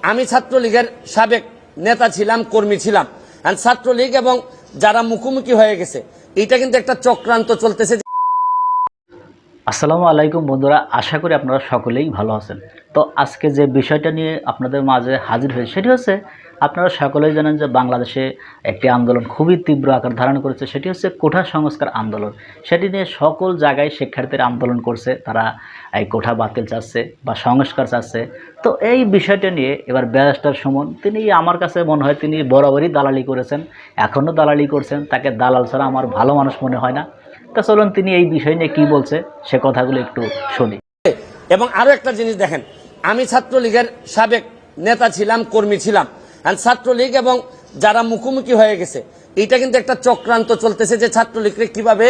আমি ছাত্রলীগের সাবেক নেতা ছিলাম, কর্মী ছিলাম। ছাত্রলীগ এবং যারা মুখোমুখি হয়ে গেছে, এটা কিন্তু একটা চক্রান্ত চলতেছে। আসসালামু আলাইকুম বন্ধুরা, আশা করি আপনারা সকলেই ভালো আছেন। তো আজকে যে বিষয়টা নিয়ে আপনাদের মাঝে হাজির হয়েছে সেটি হচ্ছে, আপনারা সকলেই জানেন যে বাংলাদেশে একটি আন্দোলন খুবই তীব্র আকার ধারণ করেছে, সেটি হচ্ছে কোঠা সংস্কার আন্দোলন। সেটি নিয়ে সকল জায়গায় শিক্ষার্থীরা আন্দোলন করছে, তারা এই কোঠা বাতিল চাচ্ছে বা সংস্কার চাচ্ছে। তো এই বিষয়টা নিয়ে এবার ব্যারিস্টার সুমন, তিনি আমার কাছে মনে হয় তিনি বরাবরই দালালি করেছেন, এখনও দালালি করছেন। তাকে দালাল ছাড়া আমার ভালো মানুষ মনে হয় না। তা চলুন তিনি এই বিষয় নিয়ে কী বলছে সে কথাগুলো একটু শুনি। এবং আরো একটা জিনিস দেখেন, আমি ছাত্রলীগের সাবেক নেতা ছিলাম, কর্মী ছিলাম। ছাত্রলীগ এবং যারা মুখোমুখি হয়ে গেছে, এটা কিন্তু একটা চক্রান্ত চলতেছে যে ছাত্রলীগকে কিভাবে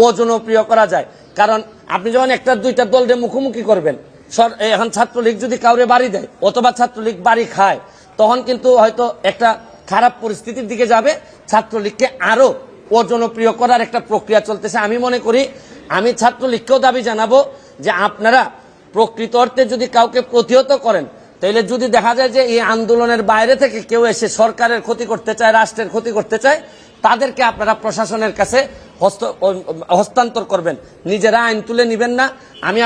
অজনপ্রিয় করা যায়। কারণ আপনি যখন একটা দুইটা দলকে মুখোমুখি করবেন, এখন ছাত্রলীগ যদি কাউরে বাড়ি দেয় অথবা ছাত্রলীগ বাড়ি খায়, তখন কিন্তু হয়তো একটা খারাপ পরিস্থিতির দিকে যাবে। ছাত্রলীগকে আরো অজনপ্রিয় করার একটা প্রক্রিয়া চলতেছে। আমি মনে করি, আমি ছাত্রলীগকেও দাবি জানাবো যে আপনারা প্রকৃত অর্থে যদি কাউকে প্রতিহত করেন, তাহলে যদি দেখা যায় যে এই আন্দোলনের বাইরে থেকে কেউ এসে সরকারের ক্ষতি করতে চায়, রাষ্ট্রের ক্ষতি করতে চায়, তাদেরকে আপনারা প্রশাসনের কাছে হস্তান্তর করবেন, নিজেরা আইন তুলে নিবেন না। আমি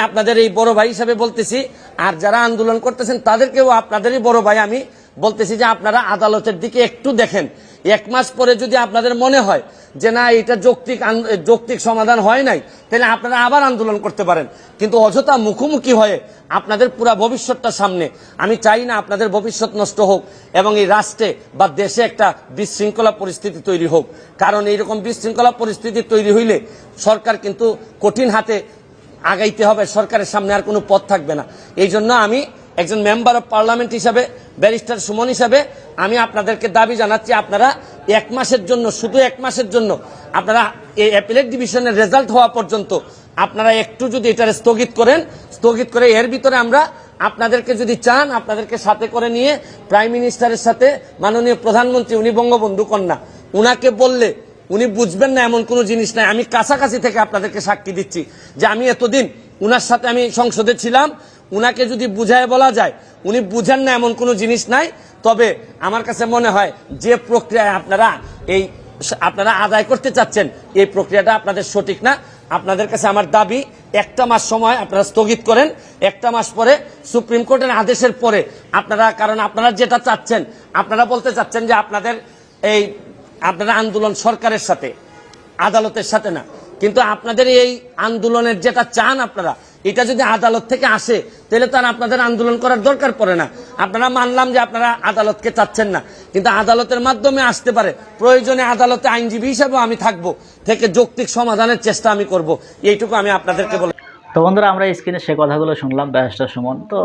আপনাদের এই বড় ভাই হিসাবে বলতেছি, আর যারা আন্দোলন করতেছেন তাদেরকেও আপনাদেরই বড় ভাই আমি বলতেছি যে আপনারা আদালতের দিকে একটু দেখেন। 1 মাস পরে যদি আপনাদের মনে হয় যে না, এটা যৌক্তিক সমাধান হয় নাই, তাহলে আপনারা আবার আন্দোলন করতে পারেন। কিন্তু অযথা মুখোমুখি হয়ে আপনাদের পুরা ভবিষ্যৎটা সামনে, আমি চাই না আপনাদের ভবিষ্যৎ নষ্ট হোক এবং এই রাষ্ট্রে বা দেশে একটা বিশৃঙ্খলা পরিস্থিতি তৈরি হোক। কারণ এইরকম বিশৃঙ্খলা পরিস্থিতি তৈরি হইলে সরকার কিন্তু কঠিন হাতে আগাইতে হবে, সরকারের সামনে আর কোনো পথ থাকবে না। এই জন্য আমি একজন মেম্বার অফ পার্লামেন্ট হিসাবে, ব্যারিস্টার সুমন হিসাবে আমি আপনাদেরকে দাবি জানাচ্ছি, আপনারা 1 মাসের জন্য, শুধু 1 মাসের জন্য আপনারা এই অ্যাপিলেট ডিভিশনের রেজাল্ট হওয়া পর্যন্ত আপনারা একটু যদি এটা স্থগিত করে এর ভিতরে আমরা আপনাদেরকে যদি চান, আপনাদেরকে সাথে করে নিয়ে প্রাইম মিনিস্টারের সাথে মাননীয় প্রধানমন্ত্রী, উনি বঙ্গবন্ধু কন্যা, উনাকে বললে উনি বুঝবেন না এমন কোনো জিনিস নাই। আমি কাছাকাছি থেকে আপনাদেরকে সাক্ষী দিচ্ছি যে আমি এতদিন উনার সাথে আমি সংসদে ছিলাম। উনাকে যদি বুঝায় বলা যায়, উনি বুঝেন না এমন কোনো জিনিস নাই। তবে আমার কাছে মনে হয় যে প্রক্রিয়ায় আপনারা আদায় করতে চাচ্ছেন, এই প্রক্রিয়াটা আপনাদের সঠিক না। আপনাদের কাছে আমার দাবি, 1 মাস সময় আপনারা স্থগিত করেন। 1 মাস পরে সুপ্রিম কোর্টের আদেশের পরে কারণ আপনারা যেটা চাচ্ছেন, আপনারা বলতে চাচ্ছেন যে আপনারা আন্দোলন সরকারের সাথে, আদালতের সাথে না। কিন্তু আপনাদের এই আন্দোলনের যেটা চান আপনারা, এটা যদি আদালত থেকে আসে, তাহলে তার আপনাদের আন্দোলন করার দরকার পড়ে না। আপনারা মানলাম যে আপনারা আদালতকে চাচ্ছেন না, কিন্তু আদালতের মাধ্যমে আসতে পারে। প্রয়োজনে আদালতে আইনজীবী হিসেবে আমি থাকবো, থেকে যৌক্তিক সমাধানের চেষ্টা আমি করব। এইটুকু আমি আপনাদেরকে বলি। তো বন্ধুরা, আমরা স্ক্রিনে সে কথাগুলো শুনলাম ব্যারিস্টার সুমন। তো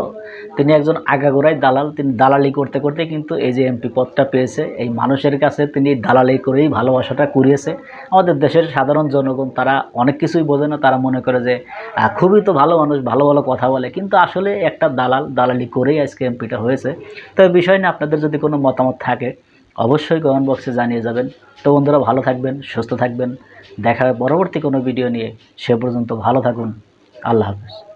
তিনি একজন আগাগোড়াই দালাল, তিনি দালালি করতে করতে কিন্তু এই যে এমপি পদটা পেয়েছে। এই মানুষের কাছে তিনি দালালি করেই ভালোবাসাটা কুড়িয়েছে। আমাদের দেশের সাধারণ জনগণ তারা অনেক কিছুই বোঝে না, তারা মনে করে যে খুবই তো ভালো মানুষ, ভালো ভালো কথা বলে, কিন্তু আসলে একটা দালালি করেই আজকে এমপিটা হয়েছে। তো এই বিষয় নিয়ে আপনাদের যদি কোনো মতামত থাকে অবশ্যই কমেন্ট বক্সে জানিয়ে যাবেন। তো বন্ধুরা, ভালো থাকবেন, সুস্থ থাকবেন, দেখা হবে পরবর্তী কোনো ভিডিও নিয়ে। সে পর্যন্ত ভালো থাকুন। আল্লাহ হাফেজ।